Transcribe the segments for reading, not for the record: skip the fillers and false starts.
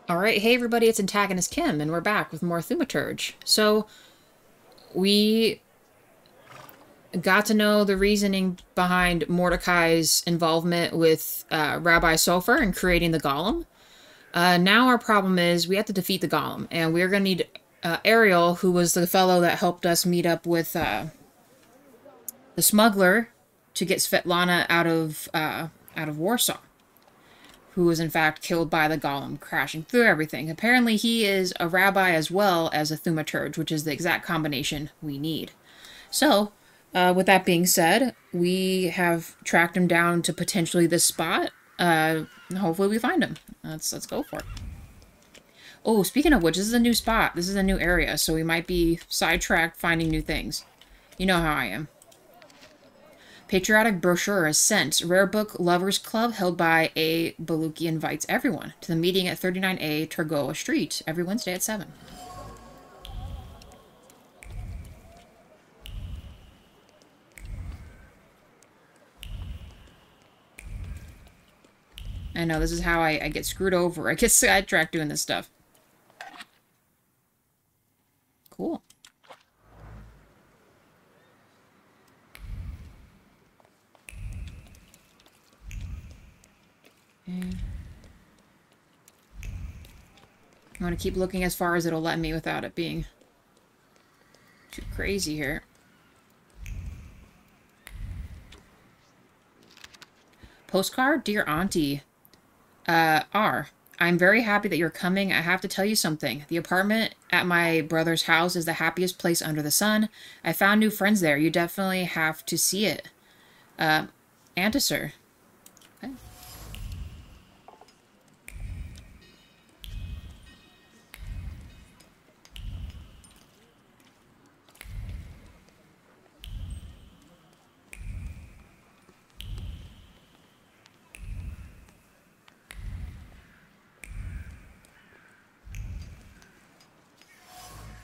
Alright, hey everybody, it's AntagonistKim, and we're back with more Thaumaturge. So, we got to know the reasoning behind Mordecai's involvement with Rabbi Sofer in creating the Golem. Now our problem is we have to defeat the Golem, and we're going to need Ariel, who was the fellow that helped us meet up with the smuggler to get Svetlana out of Warsaw, who was in fact killed by the golem crashing through everything. Apparently he is a rabbi as well as a thaumaturge, which is the exact combination we need. So, with that being said, we have tracked him down to potentially this spot. Hopefully we find him. Let's go for it. Oh, speaking of which, this is a new spot. This is a new area, so we might be sidetracked finding new things. You know how I am. Patriotic brochure is sent. Rare Book Lovers Club held by A. Baluki invites everyone to the meeting at 39A Tergoa Street every Wednesday at 7. I know, this is how I get screwed over. I get sidetracked doing this stuff. Cool. I'm going to keep looking as far as it'll let me without it being too crazy here. Postcard? Dear Auntie. I'm very happy that you're coming. I have to tell you something. The apartment at my brother's house is the happiest place under the sun. I found new friends there. You definitely have to see it. Antisir. Okay.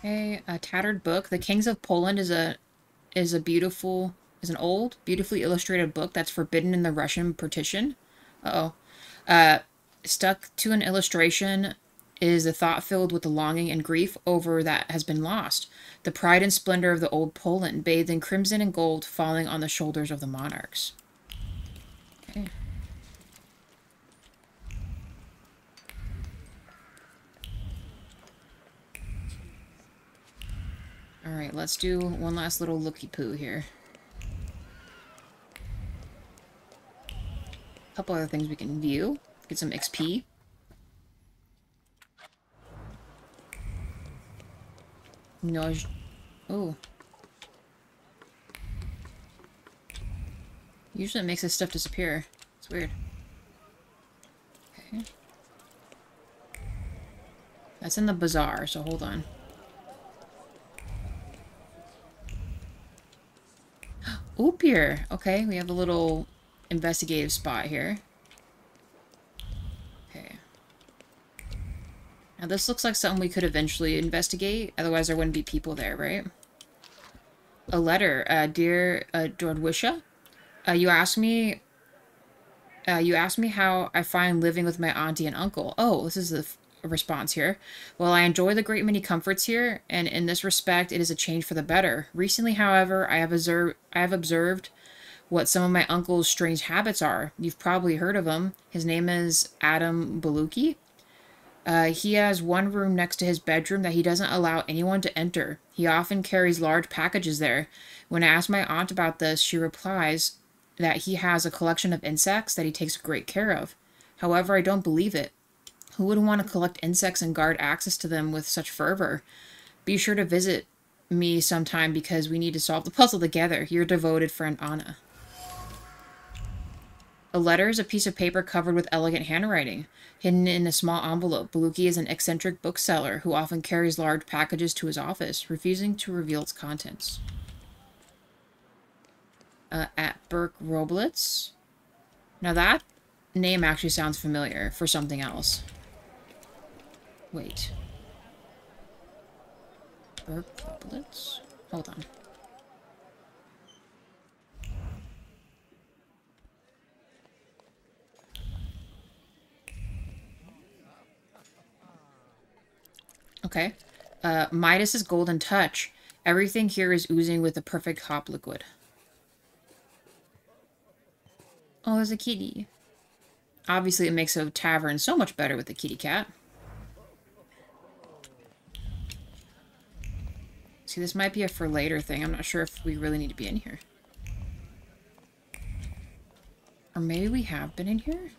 Okay, a tattered book. The Kings of Poland is an old, beautifully illustrated book that's forbidden in the Russian partition. Uh-oh. Stuck to an illustration is a thought filled with the longing and grief over that has been lost. The pride and splendor of the old Poland, bathed in crimson and gold, falling on the shoulders of the monarchs. Okay. Alright, let's do one last little looky-poo here. A couple other things we can view. Get some XP. No. Oh. Usually it makes this stuff disappear. It's weird. Okay. That's in the bazaar, so hold on. Opier. Okay, we have a little investigative spot here. Okay. Now this looks like something we could eventually investigate, otherwise there wouldn't be people there, right? A letter. Dear JWa, you asked me how I find living with my auntie and uncle. Oh, this is the response here. Well, I enjoy the great many comforts here, and in this respect, it is a change for the better. Recently, however, I have observed what some of my uncle's strange habits are. You've probably heard of him. His name is Adam Baluki. He has one room next to his bedroom that he doesn't allow anyone to enter. He often carries large packages there. When I ask my aunt about this, she replies that he has a collection of insects that he takes great care of. However, I don't believe it. Who would want to collect insects and guard access to them with such fervor? Be sure to visit me sometime because we need to solve the puzzle together. Your devoted friend, Anna. A letter is a piece of paper covered with elegant handwriting, hidden in a small envelope. Baluki is an eccentric bookseller who often carries large packages to his office, refusing to reveal its contents. At Burke Roblitz. Now that name actually sounds familiar for something else. Wait. Burke Roblitz? Hold on. Okay. Midas's golden touch. Everything here is oozing with the perfect hop liquid. Oh, there's a kitty. Obviously, it makes a tavern so much better with the kitty cat. See, this might be a for later thing. I'm not sure if we really need to be in here. Or maybe we have been in here?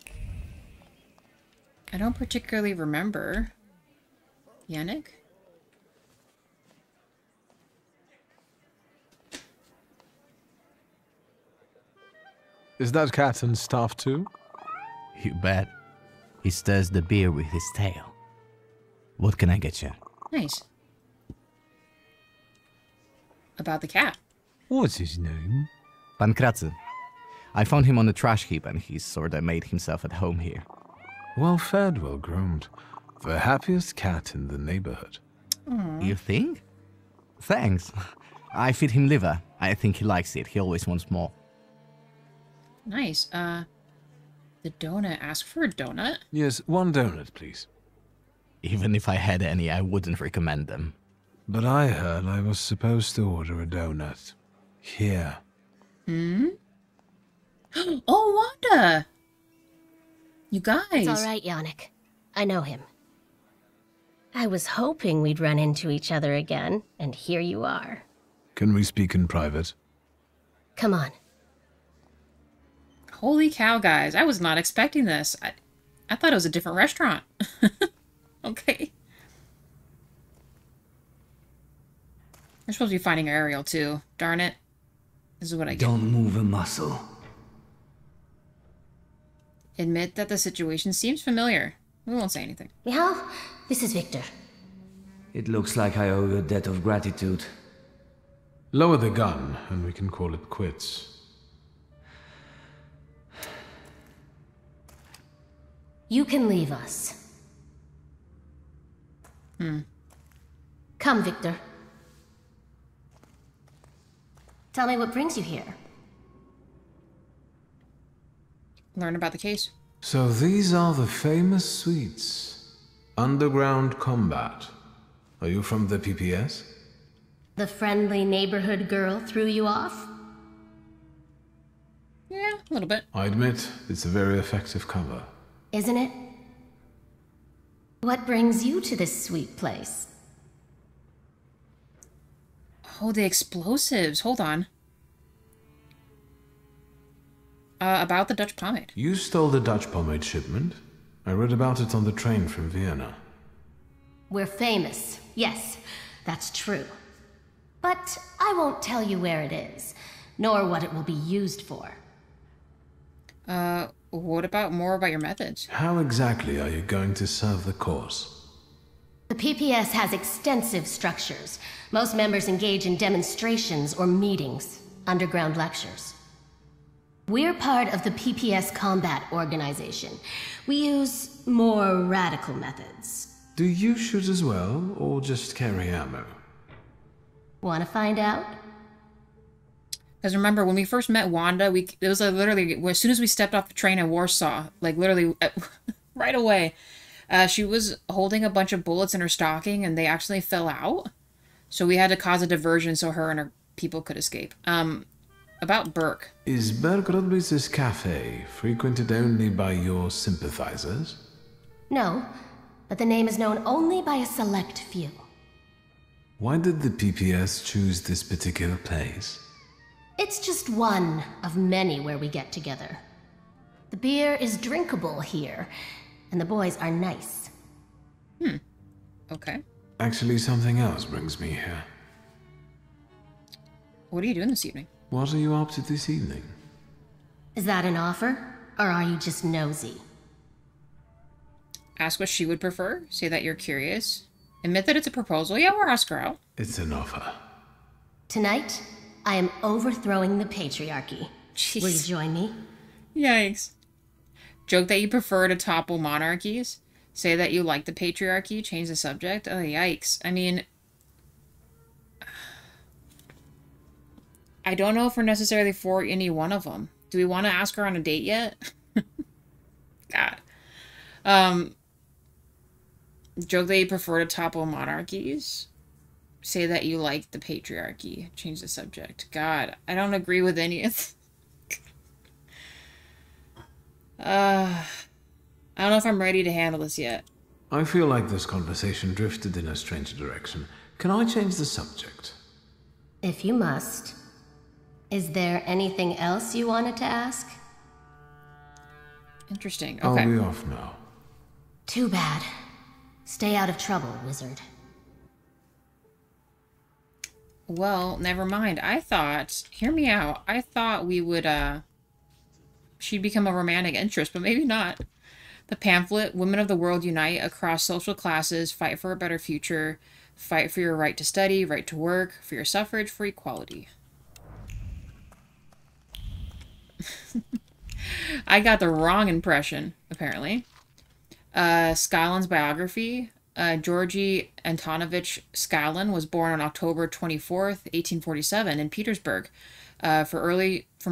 I don't particularly remember. Yannick? Is that cat and staff too? You bet. He stirs the beer with his tail. What can I get you? Nice. About the cat. What's his name? Pankratzy. I found him on the trash heap and he's sorta made himself at home here. Well fed, well groomed. The happiest cat in the neighborhood. Aww. You think? Thanks. I feed him liver. I think he likes it. He always wants more. Nice. The donut. Ask for a donut? Yes, one donut, please. Even if I had any, I wouldn't recommend them. But I heard I was supposed to order a donut. Here. Hmm? Oh, Wanda! You guys. It's all right, Yannick. I know him. I was hoping we'd run into each other again, and here you are. Can we speak in private? Come on. Holy cow, guys. I was not expecting this. I thought it was a different restaurant. Okay. We're supposed to be finding Ariel, too. Darn it. This is what I get. Don't move a muscle. Admit that the situation seems familiar. We won't say anything. Michal, this is Wictor. It looks like I owe you a debt of gratitude. Lower the gun, and we can call it quits. You can leave us. Come, Wictor. Tell me what brings you here. Learn about the case. So these are the famous suites. Underground combat. Are you from the PPS? The friendly neighborhood girl threw you off? Yeah, a little bit. I admit, it's a very effective cover. Isn't it? What brings you to this sweet place? Oh, the explosives. Hold on. About the Dutch pomade. You stole the Dutch pomade shipment? I read about it on the train from Vienna. We're famous. Yes, that's true. But I won't tell you where it is, nor what it will be used for. What about more about your methods? How exactly are you going to serve the cause? The PPS has extensive structures. Most members engage in demonstrations or meetings, underground lectures. We're part of the PPS Combat Organization. We use more radical methods. Do you shoot as well, or just carry ammo? Want to find out? Because remember, when we first met Wanda, it was like literally, as soon as we stepped off the train in Warsaw, like literally right away, she was holding a bunch of bullets in her stocking and they actually fell out. So we had to cause a diversion so her and her people could escape. About Burke. Is Burke Rodbris's cafe frequented only by your sympathizers? No, but the name is known only by a select few. Why did the PPS choose this particular place? It's just one of many where we get together. The beer is drinkable here, and the boys are nice. Okay. Actually, something else brings me here. What are you doing this evening? What are you up to this evening? Is that an offer, or are you just nosy? Ask what she would prefer. Say that you're curious. Admit that it's a proposal. Yeah, we'll ask her out. It's an offer. Tonight, I am overthrowing the patriarchy. Jeez. Will you join me? Yikes. Joke that you prefer to topple monarchies. Say that you like the patriarchy. Change the subject. Oh, yikes. I mean, I don't know if we're necessarily for any one of them. Do we want to ask her on a date yet? God. Joke that you prefer to topple monarchies. Say that you like the patriarchy. Change the subject. God, I don't agree with any of I don't know if I'm ready to handle this yet. I feel like this conversation drifted in a strange direction. Can I change the subject? If you must. Is there anything else you wanted to ask? Interesting. Okay. I'll be off now. Too bad. Stay out of trouble, wizard. Well, never mind. I thought, hear me out. I thought we would, she'd become a romantic interest, but maybe not. The pamphlet, Women of the World Unite Across Social Classes, Fight for a Better Future, Fight for your right to study, right to work, for your suffrage, for equality. I got the wrong impression, apparently. Skyland's biography. Georgy Antonovich Skyland was born on October 24th, 1847 in Petersburg. From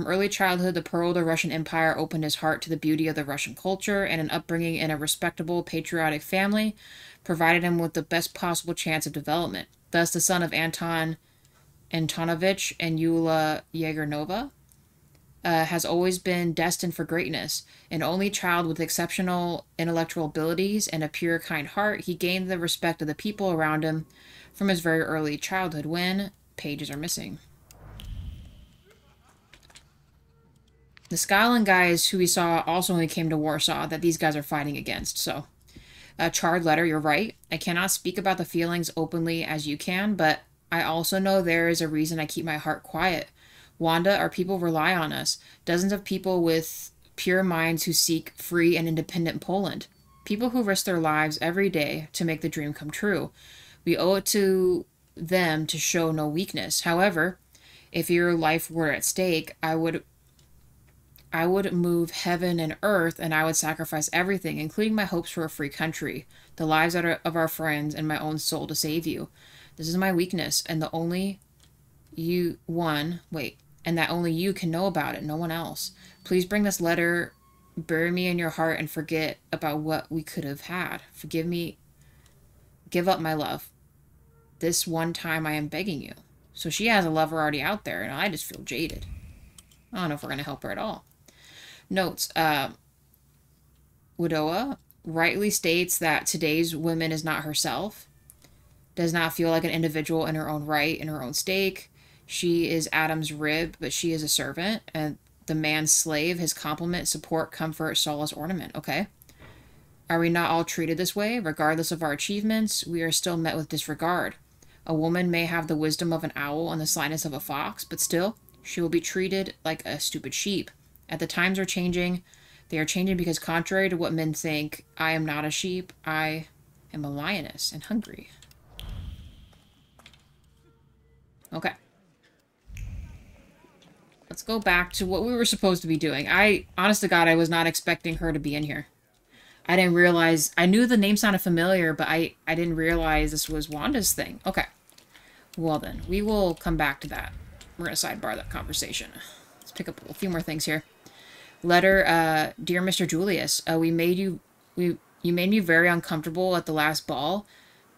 early childhood, the pearl of the Russian Empire opened his heart to the beauty of the Russian culture, and an upbringing in a respectable, patriotic family provided him with the best possible chance of development. Thus, the son of Anton Antonovich and Yulia Yegornova, has always been destined for greatness. An only child with exceptional intellectual abilities and a pure, kind heart, he gained the respect of the people around him from his very early childhood when pages are missing. The Skyland guys who we saw also when we came to Warsaw that these guys are fighting against, so... charred letter, you're right. I cannot speak about the feelings openly as you can, but I also know there is a reason I keep my heart quiet. Wanda, our people rely on us. Dozens of people with pure minds who seek free and independent Poland. People who risk their lives every day to make the dream come true. We owe it to them to show no weakness. However, if your life were at stake, I would move heaven and earth, and I would sacrifice everything, including my hopes for a free country, the lives of our friends, and my own soul to save you. This is my weakness, and that only you can know about it, no one else. Please bring this letter, bury me in your heart, and forget about what we could have had. Forgive me. Give up my love. This one time I am begging you. So she has a lover already out there, and I just feel jaded. I don't know if we're going to help her at all. Notes. Widowa rightly states that today's woman is not herself. Does not feel like an individual in her own right, in her own stake. She is Adam's rib, but she is a servant, and the man's slave, his complement, support, comfort, solace, ornament. Okay. Are we not all treated this way? Regardless of our achievements, we are still met with disregard. A woman may have the wisdom of an owl and the slyness of a fox, but still, she will be treated like a stupid sheep. At the times are changing. They are changing because contrary to what men think, I am not a sheep. I am a lioness and hungry. Okay. Let's go back to what we were supposed to be doing. Honest to God, I was not expecting her to be in here. I didn't realize... I knew the name sounded familiar, but I didn't realize this was Wanda's thing. Okay. Well then, we will come back to that. We're going to sidebar that conversation. Let's pick up a few more things here. Letter, Dear Mr. Julius, you made me very uncomfortable at the last ball.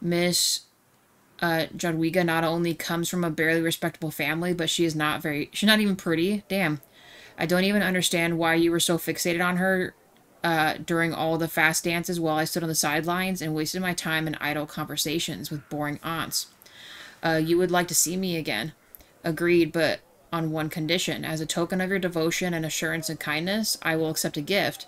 Miss JWa not only comes from a barely respectable family, but she's not even pretty. Damn. I don't even understand why you were so fixated on her during all the fast dances while I stood on the sidelines and wasted my time in idle conversations with boring aunts. You would like to see me again. Agreed, but on one condition. As a token of your devotion and assurance and kindness, I will accept a gift.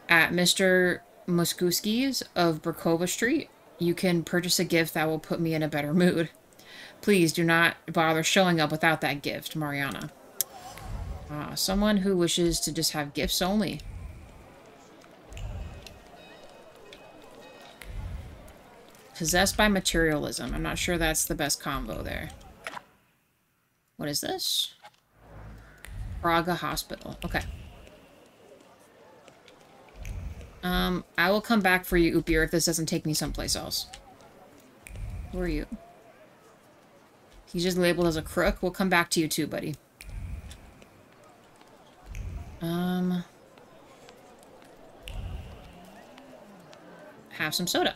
At Mr. Muskuski's of Burkova Street, you can purchase a gift that will put me in a better mood. Please do not bother showing up without that gift, Mariana. Someone who wishes to just have gifts only. Possessed by materialism. I'm not sure that's the best combo there. What is this? Praga Hospital. Okay. I will come back for you, Upir, if this doesn't take me someplace else. Who are you? He's just labeled as a crook. We'll come back to you too, buddy. Have some soda.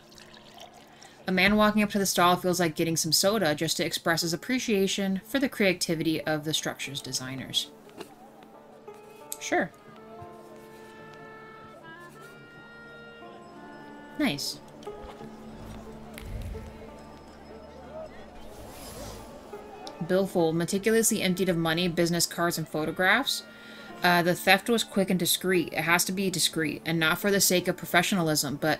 A man walking up to the stall feels like getting some soda just to express his appreciation for the creativity of the structure's designers. Sure. Nice. Billfold, meticulously emptied of money, business cards, and photographs. The theft was quick and discreet. It has to be discreet, and not for the sake of professionalism, but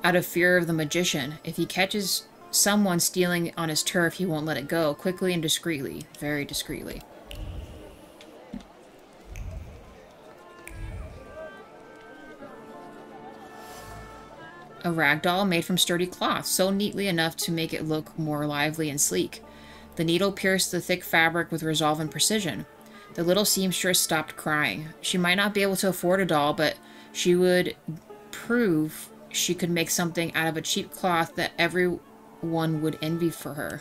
out of fear of the magician. If he catches someone stealing on his turf, he won't let it go. Quickly and discreetly. Very discreetly. A rag doll made from sturdy cloth, so neatly enough to make it look more lively and sleek. The needle pierced the thick fabric with resolve and precision. The little seamstress stopped crying. She might not be able to afford a doll, but she would prove she could make something out of a cheap cloth that everyone would envy for her.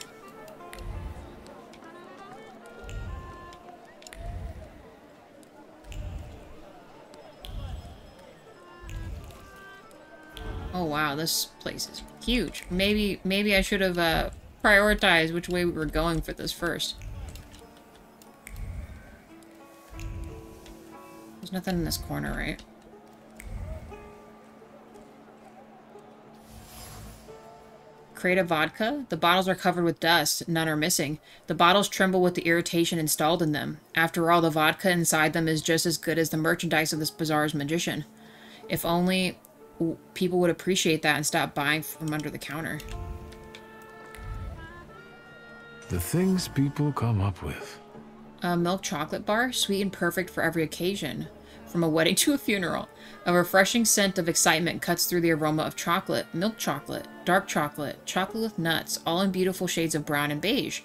Oh wow, this place is huge. Maybe I should have prioritized which way we were going for this first. There's nothing in this corner, right? Crate of vodka. The bottles are covered with dust. None are missing. The bottles tremble with the irritation installed in them. After all, the vodka inside them is just as good as the merchandise of this bazaar's magician. If only people would appreciate that and stop buying from under the counter. The things people come up with. A milk chocolate bar, sweet and perfect for every occasion. From a wedding to a funeral. A refreshing scent of excitement cuts through the aroma of chocolate, milk chocolate, dark chocolate, chocolate with nuts, all in beautiful shades of brown and beige,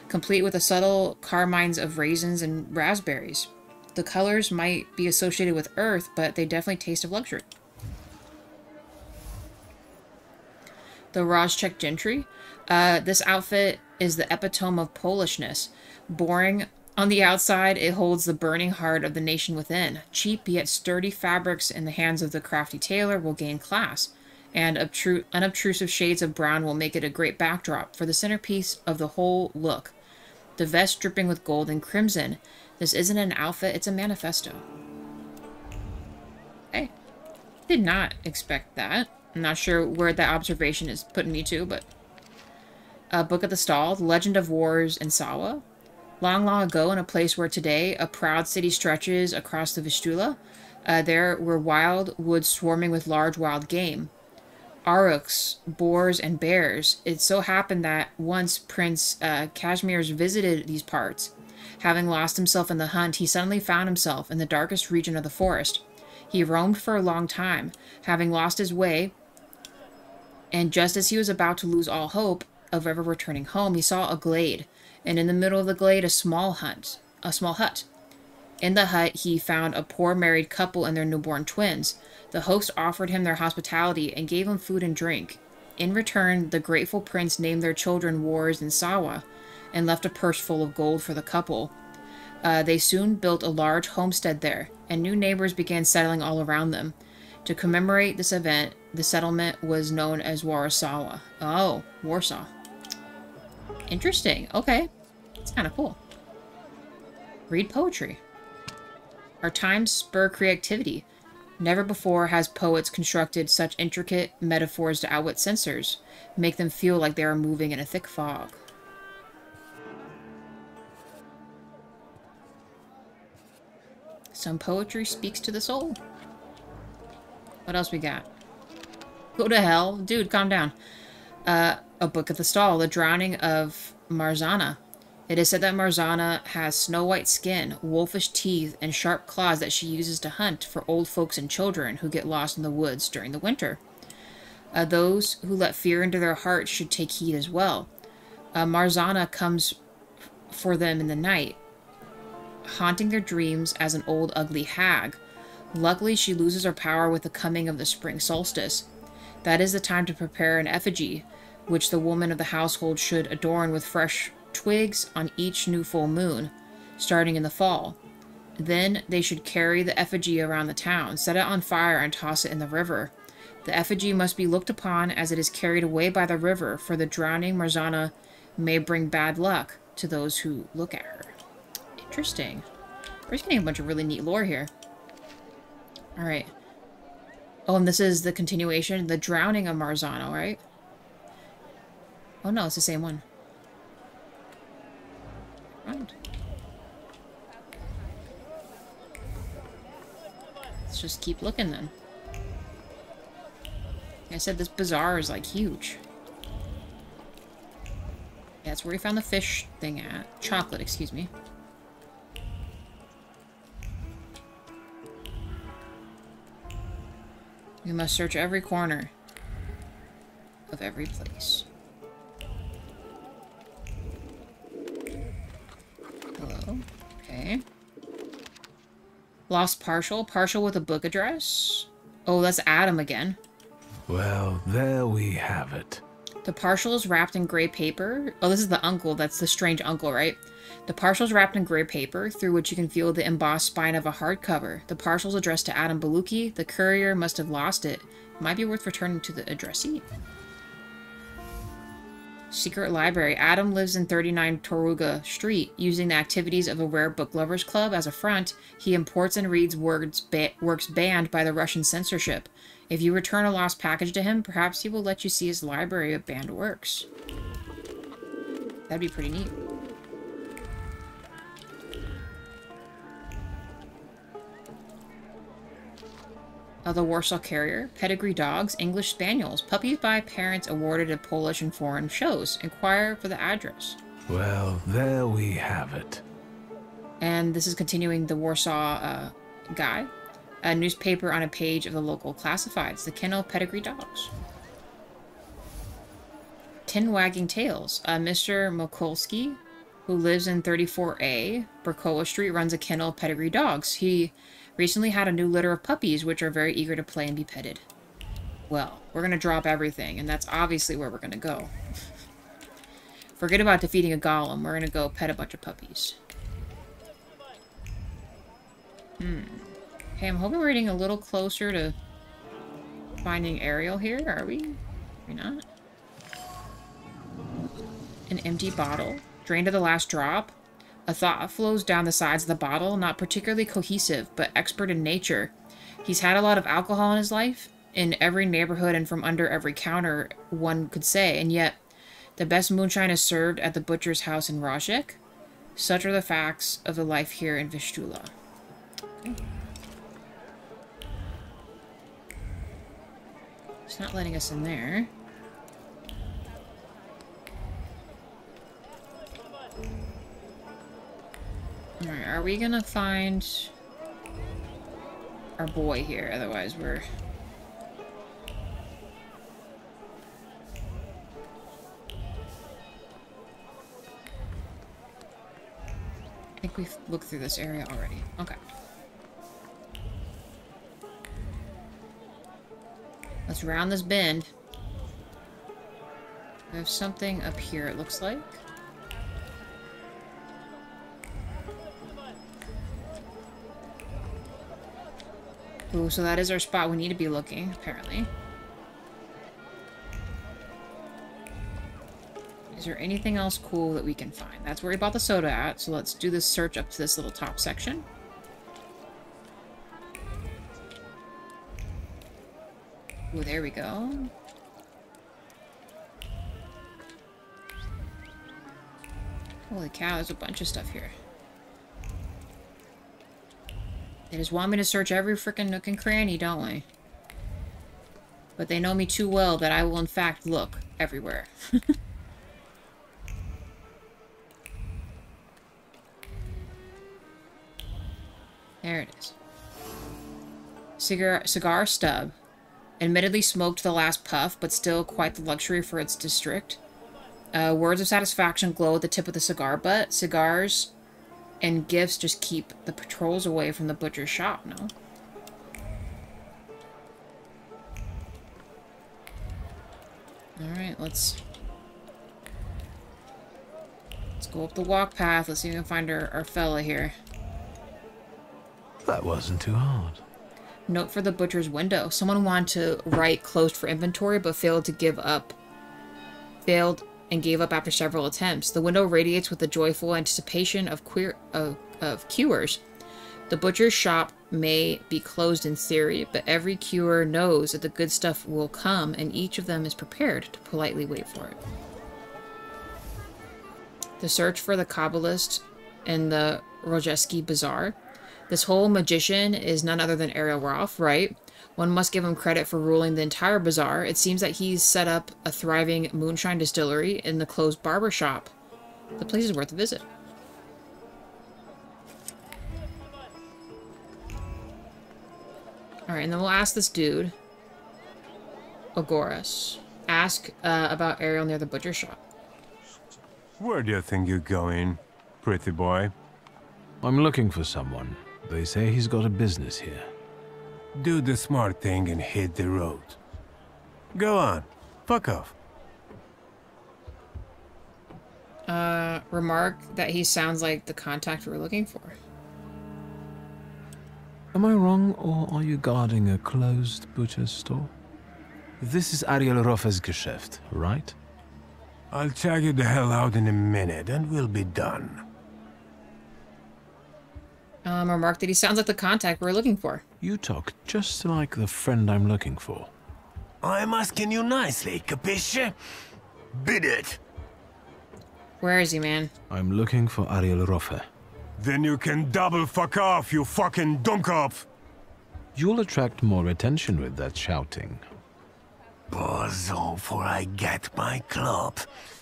complete with the subtle carmines of raisins and raspberries. The colors might be associated with earth, but they definitely taste of luxury. The Rozchek gentry. This outfit is the epitome of Polishness. Boring on the outside, it holds the burning heart of the nation within. Cheap yet sturdy fabrics in the hands of the crafty tailor will gain class, and unobtrusive shades of brown will make it a great backdrop for the centerpiece of the whole look. The vest dripping with gold and crimson. This isn't an outfit, it's a manifesto. Hey, did not expect that. I'm not sure where that observation is putting me to, but... A book at the stall, The Legend of Wars in Sawa. Long, long ago, in a place where today a proud city stretches across the Vistula, there were wild woods swarming with large wild game. Aurochs, boars, and bears. It so happened that once Prince Cashmere's visited these parts. Having lost himself in the hunt, he suddenly found himself in the darkest region of the forest. He roamed for a long time, having lost his way, and just as he was about to lose all hope of ever returning home, he saw a glade, and in the middle of the glade a small hut. In the hut he found a poor married couple and their newborn twins. The host offered him their hospitality and gave him food and drink. In return, the grateful prince named their children Wars and Sawa, and left a purse full of gold for the couple. They soon built a large homestead there, and new neighbors began settling all around them. To commemorate this event, the settlement was known as Warsaw. Oh, Warsaw. Interesting. Okay. It's kind of cool. Read poetry. Our times spur creativity. Never before has poets constructed such intricate metaphors to outwit censors, make them feel like they are moving in a thick fog. Some poetry speaks to the soul. What else we got? Go to hell. Dude, calm down. A book at the stall, The Drowning of Marzana. It is said that Marzana has snow-white skin, wolfish teeth, and sharp claws that she uses to hunt for old folks and children who get lost in the woods during the winter. Those who let fear into their hearts should take heed as well. Marzana comes for them in the night, haunting their dreams as an old ugly hag. Luckily, she loses her power with the coming of the spring solstice. That is the time to prepare an effigy, which the woman of the household should adorn with fresh twigs on each new full moon, starting in the fall. Then they should carry the effigy around the town, set it on fire, and toss it in the river. The effigy must be looked upon as it is carried away by the river, for the drowning Marzana may bring bad luck to those who look at her. Interesting. We're just getting a bunch of really neat lore here. Alright. Oh, and this is the continuation. The drowning of Marzano, right? Oh no, it's the same one. Right. Let's just keep looking then. Like I said, this bazaar is like huge. Yeah, that's where we found the fish thing at. Chocolate, excuse me. We must search every corner of every place. Hello. Okay. Lost partial. Partial with a book address. Oh, that's Adam again. Well, there we have it. The partial is wrapped in gray paper. Oh, this is the uncle. That's the strange uncle, right? The partial is wrapped in gray paper, through which you can feel the embossed spine of a hardcover. The partial is addressed to Adam Beluki. The courier must have lost it. It might be worth returning to the addressee. Secret library. Adam lives in 39 Toruga Street. Using the activities of a rare book lovers club as a front, he imports and reads works banned by the Russian censorship. If you return a lost package to him, perhaps he will let you see his library of banned works. That'd be pretty neat. The Warsaw Carrier. Pedigree dogs. English Spaniels. Puppies by parents awarded at Polish and foreign shows. Inquire for the address. Well, there we have it. And this is continuing the Warsaw guy. A newspaper on a page of the local classifieds. The kennel Pedigree dogs. Tin Wagging Tails. Mr. Mokolsky, who lives in 34A, Berkowa Street, runs a kennel Pedigree dogs. He recently had a new litter of puppies, which are very eager to play and be petted. Well, we're going to drop everything, and that's obviously where we're going to go. Forget about defeating a golem. We're going to go pet a bunch of puppies. Okay, I'm hoping we're getting a little closer to finding Ariel here. Are we? Are we not? An empty bottle. Drained to the last drop. A thought flows down the sides of the bottle, not particularly cohesive, but expert in nature. He's had a lot of alcohol in his life, in every neighborhood and from under every counter, one could say, and yet the best moonshine is served at the butcher's house in Rajik. Such are the facts of the life here in Vistula. Okay. It's not letting us in there. Alright, are we gonna find our boy here? Otherwise we're... I think we've looked through this area already. Okay. Let's round this bend. We have something up here, it looks like. Ooh, so that is our spot we need to be looking, apparently. Is there anything else cool that we can find? That's where we bought the soda at, so let's do this search up to this little top section. Ooh, there we go. Holy cow, there's a bunch of stuff here. They just want me to search every frickin' nook and cranny, don't they? But they know me too well that I will in fact look everywhere. There it is. Cigar stub. Admittedly smoked the last puff, but still quite the luxury for its district. Words of satisfaction glow at the tip of the cigar butt. Cigars and gifts just keep the patrols away from the butcher's shop, no? Alright, let's go up the walk path. Let's see if we can find our fella here. That wasn't too hard. Note for the butcher's window. Someone wanted to write closed for inventory, but failed and gave up after several attempts. The window radiates with the joyful anticipation of cures. The butcher's shop may be closed in theory, but every curer knows that the good stuff will come, and each of them is prepared to politely wait for it. The search for the Kabbalist in the Rojeski Bazaar. This whole magician is none other than Ariel Roth, right? One must give him credit for ruling the entire bazaar. It seems that he's set up a thriving moonshine distillery in the closed barber shop. The place is worth a visit. Alright, and then we'll ask this dude, Ogoras. Ask about Ariel near the butcher shop. Where do you think you're going, pretty boy? I'm looking for someone. They say he's got a business here. Do the smart thing and hit the road. Go on. Fuck off. Remark that he sounds like the contact we're looking for. Am I wrong, or are you guarding a closed butcher's store? This is Ariel Roth's Geschäft, right? I'll check you the hell out in a minute and we'll be done. Remark that he sounds like the contact we're looking for. You talk just like the friend I'm looking for. I'm asking you nicely, capisce? Bid it. Where is he, man? I'm looking for Ariel Roth. Then you can double fuck off, you fucking dummkopf! You'll attract more attention with that shouting. Bozo, for I get my club.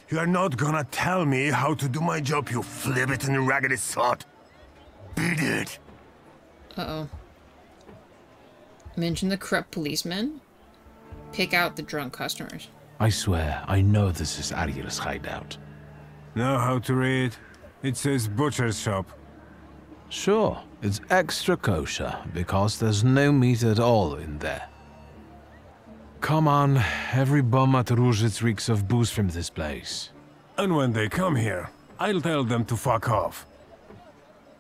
You're not gonna tell me how to do my job, you flibbit and raggedy sod. Beat it. Uh-oh. Mention the corrupt policeman. Pick out the drunk customers. I swear, I know this is Ariel's hideout. Know how to read? It says butcher's shop. Sure, it's extra kosher, because there's no meat at all in there. Come on, every bum at Różyc reeks of booze from this place. And when they come here, I'll tell them to fuck off.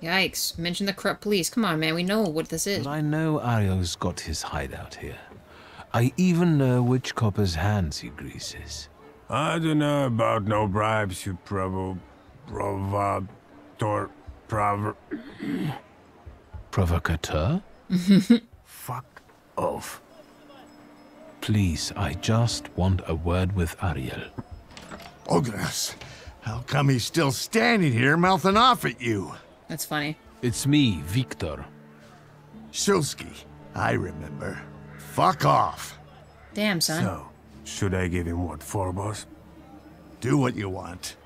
Yikes. Mention the corrupt police. Come on, man. We know what this is. But I know Ariel's got his hideout here. I even know which copper's hands he greases. I don't know about no bribes, you provocateur. Provocateur? Fuck off. Please, I just want a word with Ariel. Ogres, how come he's still standing here mouthing off at you? That's funny. It's me, Wictor. Szulski, I remember. Fuck off. Damn, son. So, should I give him what for, boss? Do what you want.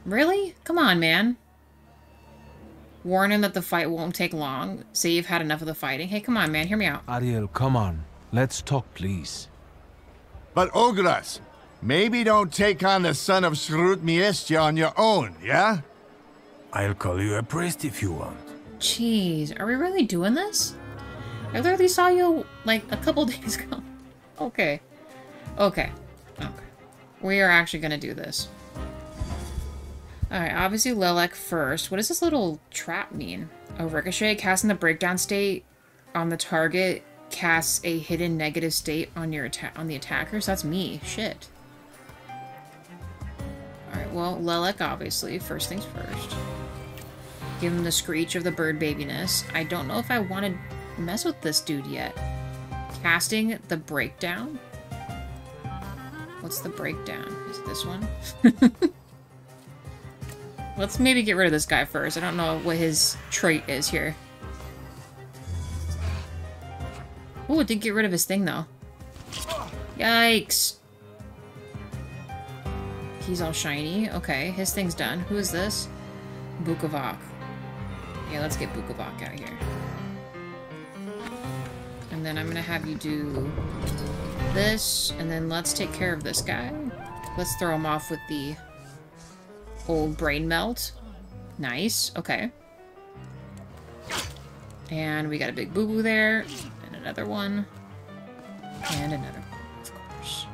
Really? Come on, man. Warn him that the fight won't take long. Say you've had enough of the fighting. Hey, come on, man. Hear me out. Ariel, come on. Let's talk, please. But Ogres, maybe don't take on the son of Srut on your own, yeah? I'll call you a priest if you want. Jeez, are we really doing this? I literally saw you, like, a couple days ago. Okay. Okay. Okay. We are actually gonna do this. Alright, obviously Lelek first. What does this little trap mean? A ricochet casting the breakdown state on the target casts a hidden negative state on your on the attacker. So that's me. Shit. Alright, well, Lelek obviously. First things first. Give him the screech of the bird babiness. I don't know if I want to mess with this dude yet. Casting the breakdown? What's the breakdown? Is it this one? Let's maybe get rid of this guy first. I don't know what his trait is here. Oh, it did get rid of his thing, though. Yikes. He's all shiny. Okay, his thing's done. Who is this? Bukovac. Yeah, let's get Bukovac out here. And then I'm gonna have you do this, and then let's take care of this guy. Let's throw him off with the old brain melt. Nice. Okay. And we got a big boo-boo there. And another one. And another one, of course.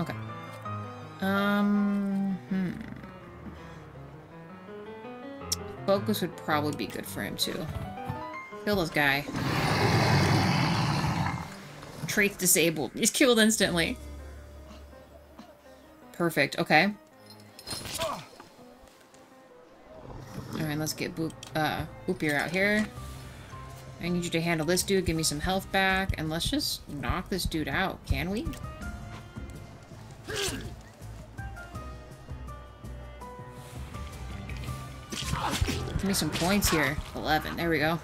Okay. Focus would probably be good for him, too. Kill this guy. Traits disabled. He's killed instantly. Perfect. Okay. Alright, let's get Boopier out here. I need you to handle this dude, give me some health back, and let's just knock this dude out, can we? Give me some points here. 11, there we go.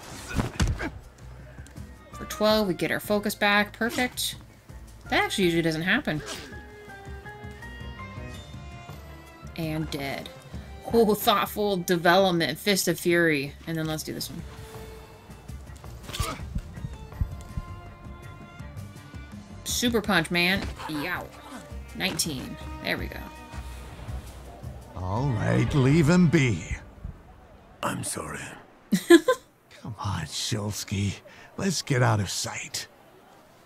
For 12, we get our focus back. Perfect. That actually usually doesn't happen. And dead. Oh, thoughtful development. Fist of Fury. And then let's do this one. Super punch, man. Yow. 19. There we go. All right, leave him be. I'm sorry. Come on, Szulski. Let's get out of sight.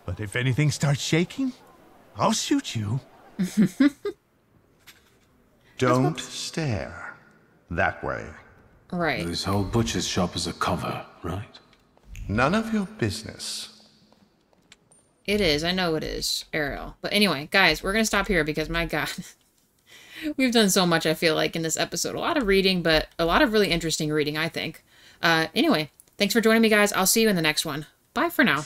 But if anything starts shaking, I'll shoot you. Don't stare that way. Right. This whole butcher's shop is a cover, right? None of your business. It is. I know it is, Ariel. But anyway, guys, we're going to stop here because, my God, we've done so much, I feel like, in this episode. A lot of reading, but a lot of really interesting reading, I think. Anyway, thanks for joining me, guys. I'll see you in the next one. Bye for now.